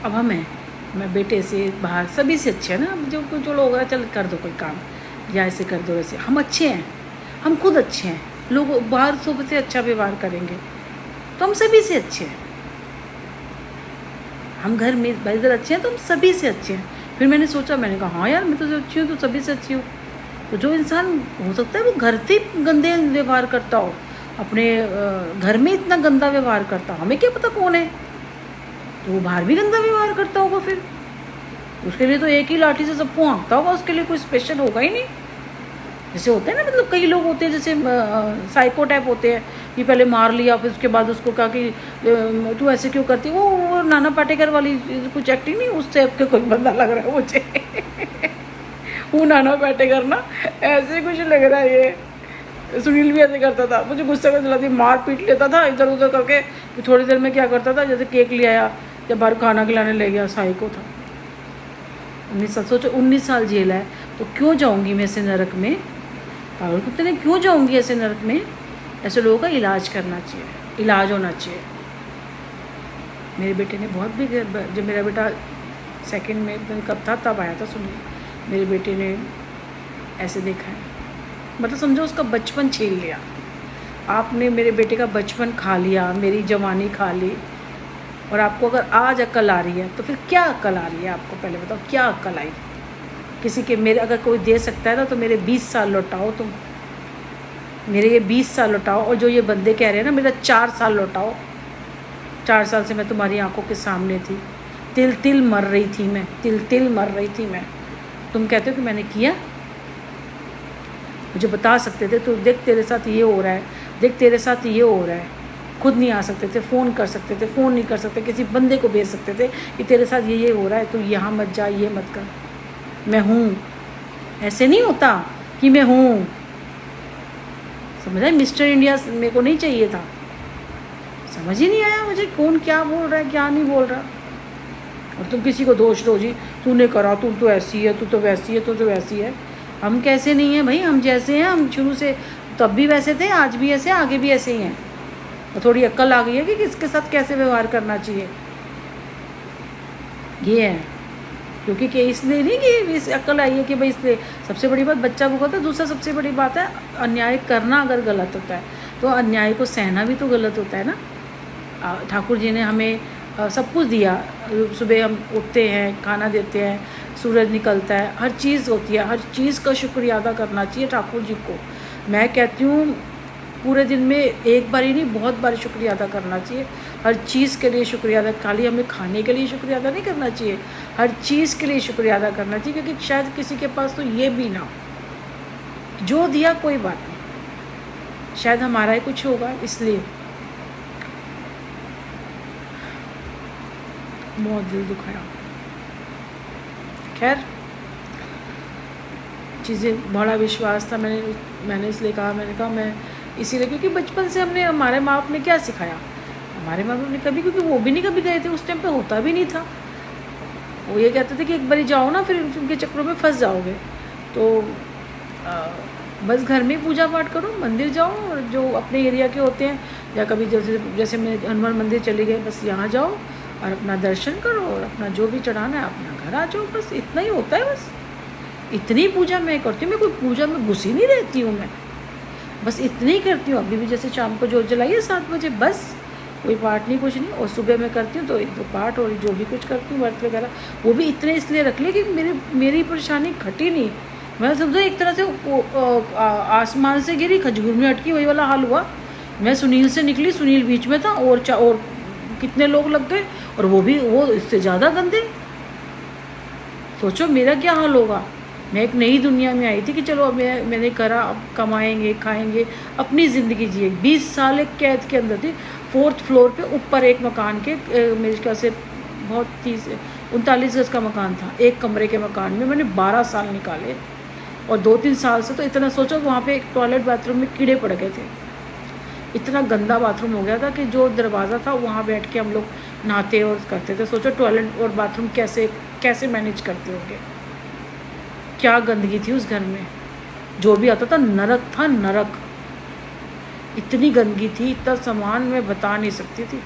अब हम हैं, मैं बेटे से बाहर सभी से अच्छे हैं ना। अब जो लोग हैं, चल कर दो कोई काम, या ऐसे कर दो वैसे, हम अच्छे हैं, हम खुद अच्छे हैं। लोग बाहर सबसे अच्छा व्यवहार करेंगे तो हम सभी से अच्छे हैं। हम घर में इधर अच्छे हैं तो हम सभी से अच्छे हैं। फिर मैंने सोचा, मैंने कहा हाँ यार, मैं तो अच्छी हूँ तो सभी से अच्छी हूँ। तो जो इंसान हो सकता है वो घर से गंदे व्यवहार करता हो, अपने घर में इतना गंदा व्यवहार करता हो, हमें क्या पता कौन है, तो वो बाहर भी गंदा व्यवहार करता होगा। फिर उसके लिए तो एक ही लाठी से सबको हाँकता होगा, उसके लिए कोई स्पेशल होगा ही नहीं। जैसे होते हैं ना, मतलब कई लोग होते हैं जैसे साइको टाइप होते हैं कि पहले मार लिया, फिर उसके बाद उसको कहा कि तू ऐसे क्यों करती है। वो नाना पाटेकर वाली कुछ एक्टिंग नहीं, उस टाइप का कोई बंदा लग रहा है मुझे वो नाना पाटेकर ना, ऐसे कुछ लग रहा है। ये सुनील भी ऐसे करता था, मुझे गुस्सा कर दिलाती, मार पीट लेता था इधर उधर करके। फिर थोड़ी देर में क्या करता था, जैसे केक ले आया या बाहर खाना खिलाने ले गया, साइको था। 19 साल जेल है, तो क्यों जाऊंगी मैं ऐसे नरक में? पागल कुत्ते ने, क्यों जाऊंगी ऐसे नरक में? ऐसे लोगों का इलाज करना चाहिए, इलाज होना चाहिए। मेरे बेटे ने बहुत भी, जब मेरा बेटा सेकंड में कब था तब आया था सुनील, मेरे बेटे ने ऐसे देखा है, मतलब समझो उसका बचपन छीन लिया। आपने मेरे बेटे का बचपन खा लिया, मेरी जवानी खा ली। और आपको अगर आज अक्ल आ रही है तो फिर क्या अक्ल आ रही है आपको? पहले बताओ, क्या अक्ल आई किसी के? मेरे अगर कोई दे सकता है ना तो मेरे 20 साल लौटाओ तुम, मेरे ये 20 साल लौटाओ। और जो ये बंदे कह रहे हैं ना, मेरा 4 साल लौटाओ। 4 साल से मैं तुम्हारी आंखों के सामने थी, तिल तिल मर रही थी मैं, तिल तिल मर रही थी मैं। तुम कहते हो कि मैंने किया? मुझे बता सकते थे, तो देख तेरे साथ ये हो रहा है, देख तेरे साथ ये हो रहा है। खुद नहीं आ सकते थे, फ़ोन कर सकते थे, फ़ोन नहीं कर सकते, किसी बंदे को भेज सकते थे कि तेरे साथ ये हो रहा है, तो यहाँ मत जा, ये मत कर। मैं हूँ, ऐसे नहीं होता कि मैं हूँ, समझा? मिस्टर इंडिया मेरे को नहीं चाहिए था। समझ ही नहीं आया मुझे कौन क्या बोल रहा है, क्या नहीं बोल रहा। और तुम किसी को दोष दो, जी तूने करा, तू तो ऐसी है, तू तो वैसी है, तू तो वैसी है। हम कैसे नहीं हैं भाई? हम जैसे हैं, हम शुरू से तब भी वैसे थे, आज भी ऐसे, आगे भी ऐसे ही हैं। और थोड़ी अक्ल आ गई है कि किसके साथ कैसे व्यवहार करना चाहिए, ये है। क्योंकि कि इसलिए नहीं कि इस अक्ल आई है कि भाई, इसलिए सबसे बड़ी बात बच्चा भुगता है। दूसरा सबसे बड़ी बात है, अन्याय करना अगर गलत होता है तो अन्याय को सहना भी तो गलत होता है ना। ठाकुर जी ने हमें सब कुछ दिया। सुबह हम उठते हैं, खाना देते हैं, सूरज निकलता है, हर चीज़ होती है, हर चीज़ का शुक्रिया अदा करना चाहिए ठाकुर जी को। मैं कहती हूँ पूरे दिन में एक बार ही नहीं, बहुत बार शुक्रिया अदा करना चाहिए। हर चीज़ के लिए शुक्रिया अदा, खाली हमें खाने के लिए शुक्रिया अदा नहीं करना चाहिए, हर चीज़ के लिए शुक्रिया अदा करना चाहिए। क्योंकि शायद किसी के पास तो ये भी ना हो, जो दिया कोई बात नहीं, शायद हमारा ही कुछ होगा। इसलिए बहुत दिल दुखाया। खैर, चीज़ें, बड़ा विश्वास था, मैंने इसलिए कहा, मैंने कहा मैं इसीलिए, क्योंकि बचपन से हमने, हमारे माँ बाप ने क्या सिखाया, हमारे माँ बाप ने कभी, क्योंकि वो भी नहीं कभी गए थे, उस टाइम पे होता भी नहीं था। वो ये कहते थे कि एक बारी जाओ ना, फिर उनके चक्रों में फंस जाओगे। तो बस घर में पूजा पाठ करो, मंदिर जाओ, और जो अपने एरिया के होते हैं, या कभी जैसे मैं हनुमान मंदिर चली गई, बस यहाँ जाओ और अपना दर्शन करो, और अपना जो भी चढ़ाना है अपना घर आ जाओ, बस इतना ही होता है। बस इतनी पूजा मैं करती हूँ, मैं कोई पूजा में घुसी नहीं रहती हूँ, मैं बस इतनी ही करती हूँ। अभी भी जैसे शाम को जोत जलाइए 7 बजे, बस कोई पाठ नहीं, कुछ नहीं। और सुबह मैं करती हूँ तो 1-2 पाठ, और जो भी कुछ करती हूँ व्रत वगैरह, वो भी इतने इसलिए रख लिए कि मेरी परेशानी घटी नहीं। मैं समझो एक तरह से आसमान से गिरी, खजूर में अटकी, वही वाला हाल हुआ। मैं सुनील से निकली, सुनील बीच में था, और कितने लोग लग गए, और वो इससे ज़्यादा गंदे। सोचो मेरा क्या हाल होगा। मैं एक नई दुनिया में आई थी कि चलो अब मैंने करा, अब कमाएंगे, खाएंगे, अपनी ज़िंदगी जिए। 20 साल एक कैद के अंदर थी, 4th फ्लोर पे ऊपर एक मकान के, मेरे ख्याल से बहुत 39 गज का मकान था, एक कमरे के मकान में मैंने 12 साल निकाले। और 2-3 साल से तो इतना, सोचो वहाँ पे एक टॉयलेट बाथरूम में कीड़े पड़ गए थे, इतना गंदा बाथरूम हो गया था कि जो दरवाज़ा था वहाँ बैठ के हम लोग नहाते और करते थे। सोचो टॉयलेट और बाथरूम कैसे मैनेज करते होंगे, क्या गंदगी थी उस घर में। जो भी आता था नरक था, नरक। इतनी गंदगी थी, इतना सामान मैं बता नहीं सकती थी।